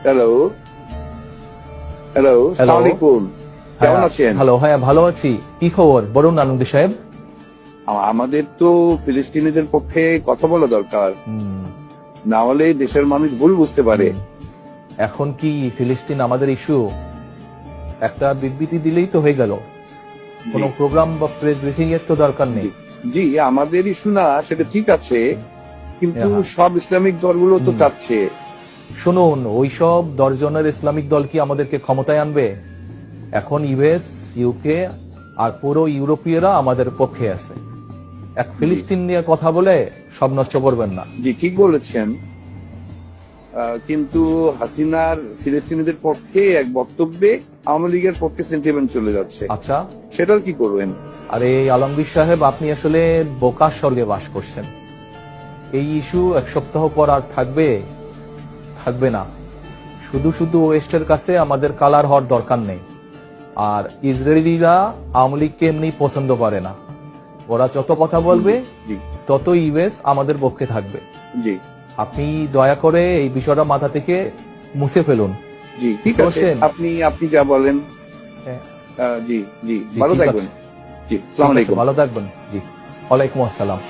Hello hello, আসসালামু আলাইকুম। কেমন আছেন? হ্যালো, হ্যাঁ ভালো আছি। কি খবর বলুন আনন্দি সাহেব? আমাদের তো ফিলিস্তিনিদের পক্ষে কথা বলা দরকার, না হলে দেশের মানুষ ভুল বুঝতে পারে। এখন কি ফিলিস্তিন আমাদের ইস্যু? একটা বিবৃতি দিলেই তো হয়ে গেল, কোনো প্রোগ্রাম বা প্রেস ব্রিফিং এর তো দরকার নেই। জি, আমাদের ইস্যু না, সেটা ঠিক আছে, কিন্তু সব ইসলামিক দলগুলো তো চাচ্ছে। শুনুন, ওইসব দশজনের ইসলামিক দল কি আমাদেরকে ক্ষমতায় আনবে? এখন ইউএস, ইউকে আর পুরো ইউরোপীয়রা আমাদের পক্ষে আছে। এক ফিলিস্তিন নিয়ে কথা বলে সব নষ্ট করবেন না। জি, ঠিক বলেছেন, কিন্তু হাসিনার ফিলিস্তিনিদের পক্ষে এক বক্তব্যে আওয়ামী লীগের পক্ষে সেন্টিমেন্ট চলে যাচ্ছে। আচ্ছা, সেটার কি করবেন? আরে আলমগীর সাহেব, আপনি আসলে বোকা স্বর্গে বাস করছেন। এই ইস্যু এক সপ্তাহ পর আর থাকবে না। শুধু শুধু ওয়েস্টের কাছে আমাদের কালার হওয়ার দরকার নেই। আর ইসরায়েলিরা আওয়ামী লীগকে এমনি পছন্দ করে না। ওরা যত কথা বলবে তত ইউএস আমাদের পক্ষে থাকবে। জি, আপনি দয়া করে এই বিষয়টা মাথা থেকে মুছে ফেলুন। জি ঠিক আছে, আপনি যা বলেন। জি জি, ভালো থাকবেন। জি, আসসালামু আলাইকুম। ভালো থাকবেন। জি, ওয়ালাইকুম আসসালাম।